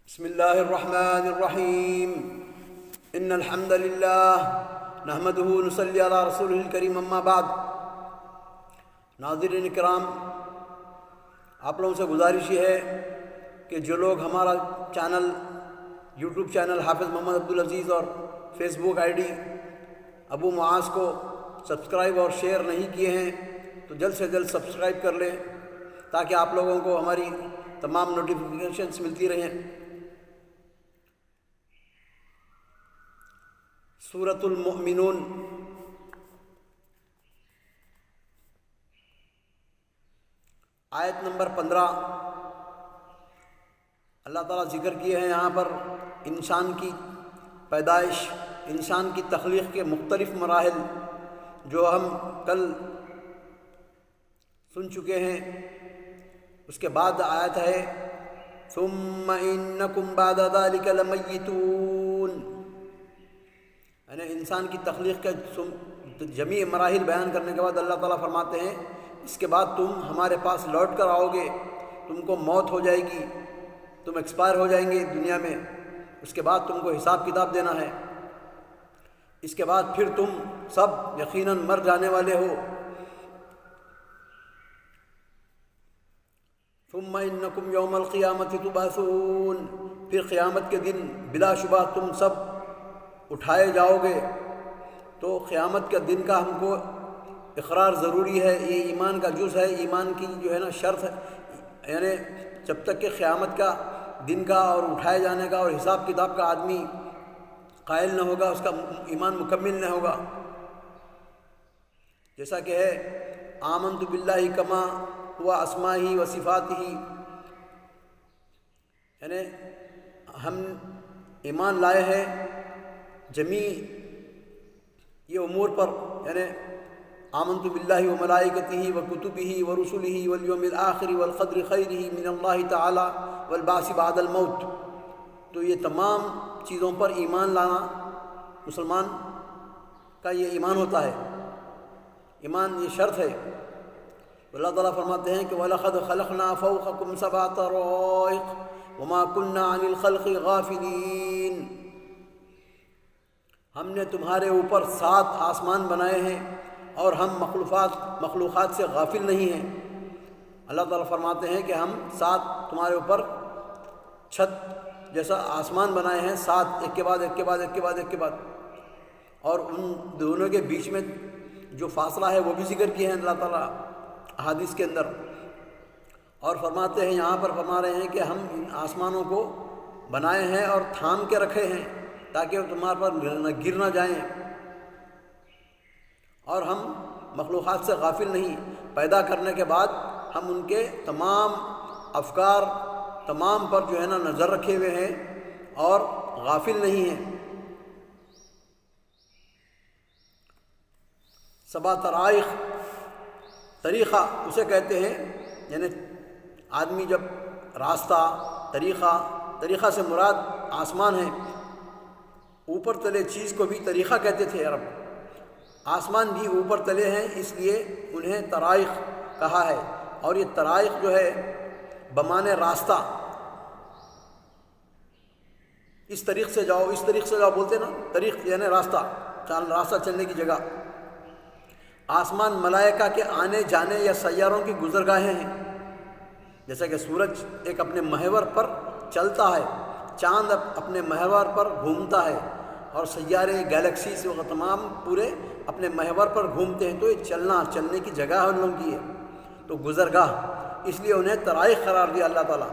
بسم الله الرحمن الرحيم إن الحمد لله نحمده ونصلي على رسوله الكريم اما بعد. ناظرین کرام، آپ لوگوں سے گزارش یہ ہے کہ جو لوگ ہمارا چینل یوٹیوب چینل حافظ محمد عبدالعزیز اور فیس بک آئی ڈی ابو معاذ کو سبسکرائب اور شیئر نہیں کیے ہیں تو جلد سے جلد سبسکرائب کر لیں تاکہ آپ لوگوں کو ہماری تمام نوٹیفیکیشنز ملتی رہیں. سورۃ المؤمنون آیت نمبر 15. اللہ تعالیٰ ذکر کیے ہیں یہاں پر انسان کی پیدائش، انسان کی تخلیق کے مختلف مراحل جو ہم کل سن چکے ہیں. اس کے بعد آیت ہے ثم انکم بعد ذلک لمیتون، یعنی انسان کی تخلیق کے جمیع مراحل بیان کرنے کے بعد اللہ تعالیٰ فرماتے ہیں اس کے بعد تم ہمارے پاس لوٹ کر آؤ گے، تم کو موت ہو جائے گی، تم ایکسپائر ہو جائیں گے دنیا میں، اس کے بعد تم کو حساب کتاب دینا ہے، اس کے بعد پھر تم سب یقیناً مر جانے والے ہو. ثم انکم یوم القیامت تبعثون، پھر قیامت کے دن بلا شبہ تم سب اٹھائے جاؤ گے. تو قیامت کے دن کا ہم کو اقرار ضروری ہے، یہ ایمان کا جز ہے، ایمان کی جو ہے نا شرط ہے. یعنی جب تک کہ قیامت کا دن کا اور اٹھائے جانے کا اور حساب کتاب کا آدمی قائل نہ ہوگا اس کا ایمان مکمل نہ ہوگا. جیسا کہ ہے آمنت باللہ کما ہوا اسماءہ و صفاتہ، یعنی ہم ایمان لائے ہیں جمیع یہ امور پر، یعنی آمنت باللہ و ملائکتہ و کتبہ و رسلہ والیوم الآخر والقدر خیرہ من اللہ تعالی والبعث بعد الموت. تو یہ تمام چیزوں پر ایمان لانا مسلمان کا یہ ایمان ہوتا ہے، ایمان یہ شرط ہے. اللہ تعالیٰ فرماتے ہیں کہ وَلَقَدْ خَلَقْنَا فَوْقَكُمْ سَبْعَ طَرَائِقَ وَمَا كُنَّا عَنِ الْخَلْقِ غَافِلِينَ، ہم نے تمہارے اوپر 7 آسمان بنائے ہیں اور ہم مخلوقات سے غافل نہیں ہیں. اللہ تعالیٰ فرماتے ہیں کہ ہم 7 تمہارے اوپر چھت جیسا آسمان بنائے ہیں، 7 ایک کے بعد ایک کے بعد ایک کے بعد ایک کے بعد، اور ان دونوں کے بیچ میں جو فاصلہ ہے وہ بھی ذکر کیے ہیں اللہ تعالیٰ احادیث کے اندر. اور فرماتے ہیں یہاں پر فرما رہے ہیں کہ ہم ان آسمانوں کو بنائے ہیں اور تھام کے رکھے ہیں تاکہ وہ تمہارے پر گر نہ جائیں، اور ہم مخلوقات سے غافل نہیں. پیدا کرنے کے بعد ہم ان کے تمام افکار تمام پر جو ہے نا نظر رکھے ہوئے ہیں اور غافل نہیں ہیں. 7 طرائق، طریقہ اسے کہتے ہیں، یعنی آدمی جب راستہ طریقہ سے مراد آسمان ہے. اوپر تلے چیز کو بھی طریقہ کہتے تھے عرب. آسمان بھی اوپر تلے ہیں اس لیے انہیں طرائق کہا ہے. اور یہ طرائق جو ہے بمانے راستہ، اس طریق سے جاؤ اس طریق سے جاؤ بولتے نا، طریق یعنی راستہ چلنے کی جگہ. آسمان ملائکہ کے آنے جانے یا سیاروں کی گزرگاہیں ہیں. جیسا کہ سورج ایک اپنے محور پر چلتا ہے، چاند اپنے محور پر گھومتا ہے، اور سیارے گیلیکسیز و تمام پورے اپنے محور پر گھومتے ہیں. تو یہ چلنے کی جگہ ان لوگوں کی ہے، تو گزرگاہ، اس لیے انہیں طرائق قرار دیا اللہ تعالیٰ.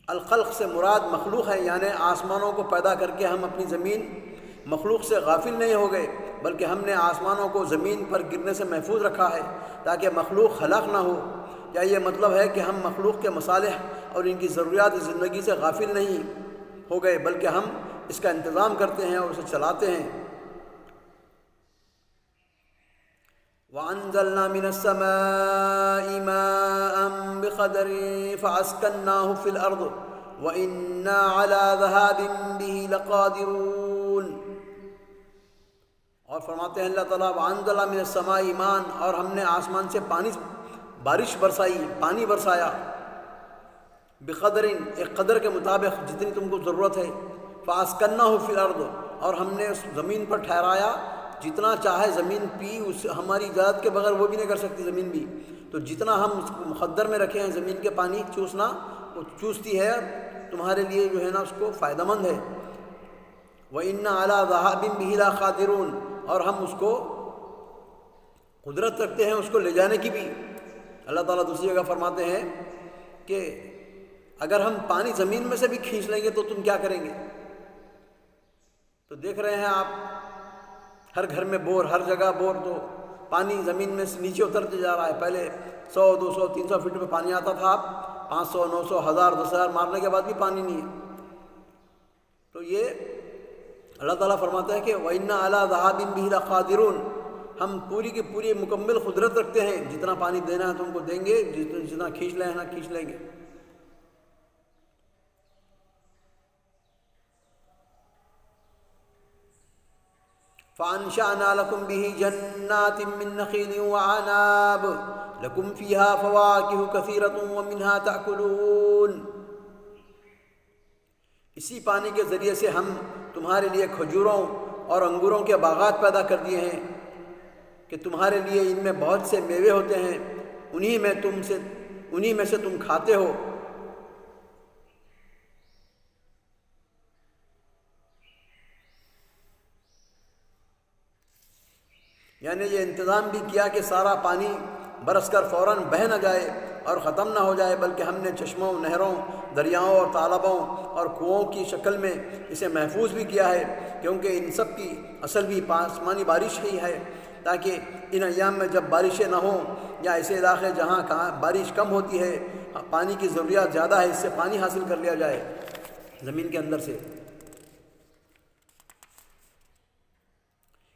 الخلق سے مراد مخلوق ہے، یعنی آسمانوں کو پیدا کر کے ہم اپنی زمین مخلوق سے غافل نہیں ہو گئے، بلکہ ہم نے آسمانوں کو زمین پر گرنے سے محفوظ رکھا ہے تاکہ مخلوق ہلاک نہ ہو. یا یہ مطلب ہے کہ ہم مخلوق کے مصالح اور ان کی ضروریات زندگی سے غافل نہیں ہو گئے، بلکہ ہم اس کا انتظام کرتے ہیں اور اسے چلاتے ہیں. وَأَنزَلْنَا مِنَ السَّمَاءِ مَاءً بِقَدَرٍ فَأَسْكَنَّاهُ فِي الْأَرْضِ وَإِنَّا عَلَى ذَهَابٍ بِهِ لَقَادِرُونَ. اور فرماتے ہیں اللہ تعالیٰ وَأَنزَلَ مِنَ السَّمَاءِ مَاءً، اور ہم نے آسمان سے پانی بارش برسائی، پانی برسایا، بقدر، ایک قدر کے مطابق جتنی تم کو ضرورت ہے، فاسکنہ فی الارض، اور ہم نے اس زمین پر ٹھہرایا، جتنا چاہے زمین پی، اس ہماری اجازت کے بغیر وہ بھی نہیں کر سکتی زمین بھی، تو جتنا ہم اس کو مقدر میں رکھے ہیں زمین کے پانی چوسنا، وہ چوستی ہے، تمہارے لیے جو ہے نا اس کو فائدہ مند ہے۔ وَإِنَّ عَلَىٰ ذَهَابٍ بِهِ لَقَادِرُونَ، اور ہم اس کو قدرت رکھتے ہیں اس کو لے جانے کی بھی۔ اللہ تعالیٰ دوسری جگہ فرماتے ہیں کہ اگر ہم پانی زمین میں سے بھی کھینچ لیں گے تو تم کیا کریں گے؟ تو دیکھ رہے ہیں آپ ہر گھر میں بور، ہر جگہ بور، تو پانی زمین میں سے نیچے اترتے جا رہا ہے۔ پہلے 100 200 300 فٹ پہ پانی آتا تھا، اب 500 900 1000 10,000 مارنے کے بعد بھی پانی نہیں ہے۔ تو یہ اللہ تعالیٰ فرماتا ہے کہ وَإِنَّ عَلَىٰ ذَهَابٍ بِهِ لَقَادِرُونَ، ہم پوری کی پوری مکمل قدرت رکھتے ہیں، جتنا پانی دینا ہے تم کو دیں گے، جتنا کھینچ لیں نا کھینچ لیں گے۔ فَأَنشَأْنَا لَكُمْ بِهِ جَنَّاتٍ مِّن نَّخِيلٍ وَأَعْنَابٍ لَكُمْ فِيهَا فَوَاكِهُ كَثِيرَةٌ وَمِنْهَا تَأْكُلُونَ، اسی پانی کے ذریعے سے ہم تمہارے لیے کھجوروں اور انگوروں کے باغات پیدا کر دیے ہیں کہ تمہارے لیے ان میں بہت سے میوے ہوتے ہیں، انہی میں سے تم کھاتے ہو۔ یعنی یہ انتظام بھی کیا کہ سارا پانی برس کر فوراً بہہ نہ جائے اور ختم نہ ہو جائے، بلکہ ہم نے چشموں، نہروں، دریاؤں اور تالابوں اور کنوؤں کی شکل میں اسے محفوظ بھی کیا ہے، کیونکہ ان سب کی اصل بھی آسمانی بارش ہی ہے، تاکہ ان ایام میں جب بارشیں نہ ہوں یا ایسے علاقے جہاں بارش کم ہوتی ہے، پانی کی ضروریات زیادہ ہے، اس سے پانی حاصل کر لیا جائے زمین کے اندر سے۔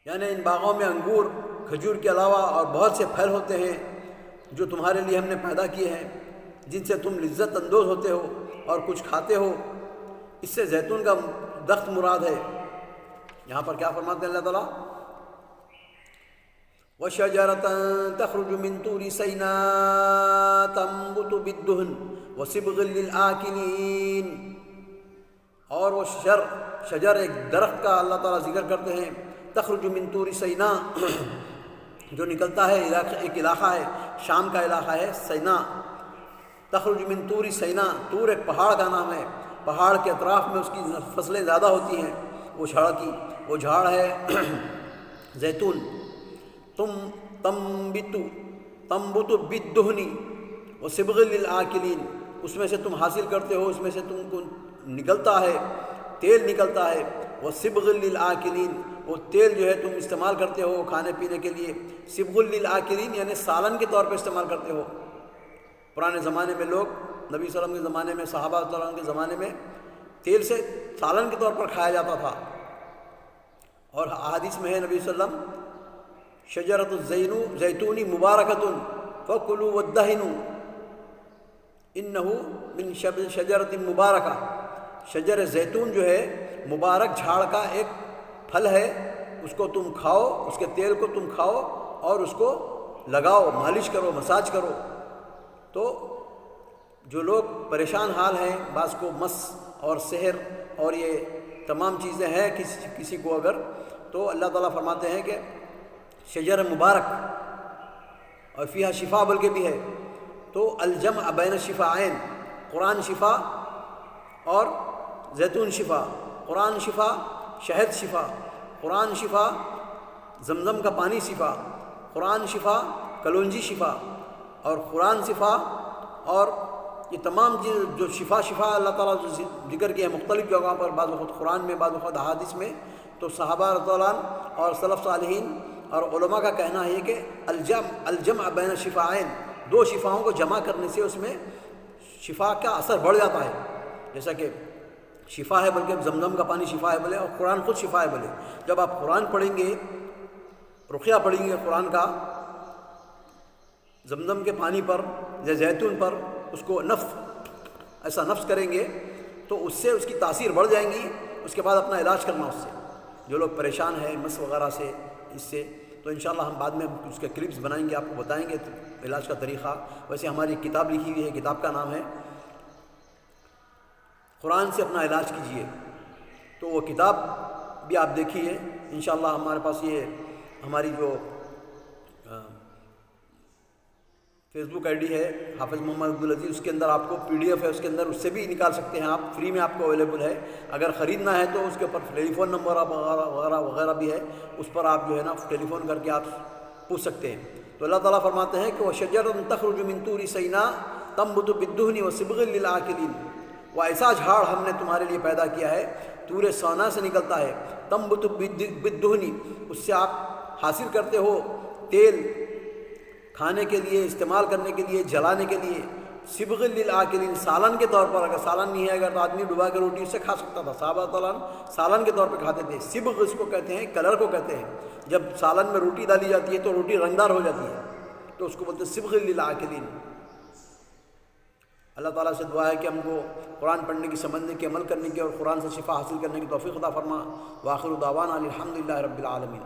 یعنی ان باغوں میں انگور، کھجور کے علاوہ اور بہت سے پھل ہوتے ہیں جو تمہارے لیے ہم نے پیدا کیے ہیں، جن سے تم لذت اندوز ہوتے ہو اور کچھ کھاتے ہو۔ اس سے زیتون کا درخت مراد ہے۔ یہاں پر کیا فرماتے ہیں اللہ تعالیٰ؟ وَشَجَرَةً تَخْرُجُ مِن طُورِ سَيْنَاءَ تَنبُتُ بِالدُّهْنِ وَصِبْغٍ لِّلْآكِلِينَ، اور وہ شجر ایک درخت کا اللہ تعالیٰ ذکر کرتے ہیں، تخرج من طور سینا، جو نکلتا ہے، ایک علاقہ ہے، شام کا علاقہ ہے سینا، تخرج من طور سینا، طور ایک پہاڑ کا نام ہے، پہاڑ کے اطراف میں اس کی فصلیں زیادہ ہوتی ہیں، وہ جھاڑ ہے زیتون۔ تنبت بالدہن وصبغ للآکلین، اس میں سے تم حاصل کرتے ہو، اس میں سے تم کو نکلتا ہے، تیل نکلتا ہے، وصبغ للآکلین، وہ تیل جو ہے تم استعمال کرتے ہو کھانے پینے کے لیے، صبغ للآکلین یعنی سالن کے طور پہ استعمال کرتے ہو۔ پرانے زمانے میں لوگ، نبی صلی اللہ علیہ وسلم کے زمانے میں، صحابہ صلی اللہ علیہ وسلم کے زمانے میں تیل سے سالن کے طور پر کھایا جاتا تھا۔ اور احادیث میں ہے نبی صلی اللہ علیہ وسلم، شجرۃ الزیتون مبارکۃ فکلوا وادہنوا انہ من شجرۃ مبارکہ، شجر زیتون جو ہے مبارک جھاڑ کا ایک پھل ہے، اس کو تم کھاؤ، اس کے تیل کو تم کھاؤ اور اس کو لگاؤ، مالش کرو، مساج کرو۔ تو جو لوگ پریشان حال ہیں، بعض کو مس اور سحر اور یہ تمام چیزیں ہیں کسی کو اگر، تو اللہ تعالیٰ فرماتے ہیں کہ شجر مبارک اور فیہا شفا بلکہ بھی ہے۔ تو الجمع بین الشفاعین، قرآن شفا اور زیتون شفا، قرآن شفا، شہد شفا، قرآن شفا، زمزم کا پانی شفا، قرآن شفا، کلونجی شفا، اور قرآن شفا، اور یہ تمام چیز جو شفا اللہ تعالیٰ ذکر کیا ہے مختلف جگہوں پر، بعض وقت قرآن میں، بعض وقت احادیث میں۔ تو صحابہ رضی اللہ عنہ اور سلف صالحین اور علماء کا کہنا ہے کہ الجمع بین الشفاعین، دو شفاؤں کو جمع کرنے سے اس میں شفا کا اثر بڑھ جاتا ہے، جیسا کہ شفا ہے بلکہ زمزم کا پانی شفا ہے بولے، اور قرآن خود شفا ہے بولے۔ جب آپ قرآن پڑھیں گے، رقیہ پڑھیں گے قرآن کا زمزم کے پانی پر یا زیتون پر، اس کو ایسا نفس کریں گے تو اس سے اس کی تاثیر بڑھ جائیں گی۔ اس کے بعد اپنا علاج کرنا اس سے، جو لوگ پریشان ہیں مس وغیرہ سے، اس سے، تو انشاءاللہ ہم بعد میں اس کے کلپس بنائیں گے، آپ کو بتائیں گے علاج کا طریقہ۔ ویسے ہماری کتاب لکھی ہوئی ہے، کتاب کا نام ہے قرآن سے اپنا علاج کیجیے۔ تو وہ کتاب بھی آپ دیکھیے انشاءاللہ۔ ہمارے پاس یہ ہماری جو فیس بک آئی ڈی ہے حافظ محمد عبدالعزیز، اس کے اندر آپ کو PDF ہے، اس کے اندر اس سے بھی نکال سکتے ہیں آپ، فری میں آپ کو اویلیبل ہے۔ اگر خریدنا ہے تو اس کے اوپر ٹیلی فون نمبر وغیرہ بھی ہے، اس پر آپ جو ہے نا ٹیلی فون کر کے آپ پوچھ سکتے ہیں۔ تو اللہ تعالیٰ فرماتے ہیں کہ وَشَجَرٌ تَخْرُجُ مِن طُورِ سِيْنَاءَ تَنبُتُ بِالدُّهْنِ وَصِبْغٍ لِّلْآكِلِينَ، وہ ایسا جھاڑ ہم نے تمہارے لیے پیدا کیا ہے، طور سینا سے نکلتا ہے، تنبت بالدہن، اس سے آپ حاصل کرتے ہو تیل، کھانے کے لیے، استعمال کرنے کے لیے، جلانے کے لیے، صبغ للآکلین، سالن کے طور پر۔ اگر سالن نہیں ہے اگر تو آدمی ڈبا کے روٹی اس سے کھا سکتا تھا، صحابہ تعالیٰ سالن کے طور پہ کھاتے تھے۔ صبغ اس کو کہتے ہیں، کلر کو کہتے ہیں، جب سالن میں روٹی ڈالی جاتی ہے تو روٹی رنگدار ہو جاتی ہے، تو اس کو بولتے ہیں صبغ للآکلین۔ اللہ تعالیٰ سے دعا ہے کہ ہم کو قرآن پڑھنے کی، سمجھنے کی، عمل کرنے کی اور قرآن سے شفا حاصل کرنے کی توفیق عطا فرما۔ وآخر دعوانا الحمدللہ رب العالمین۔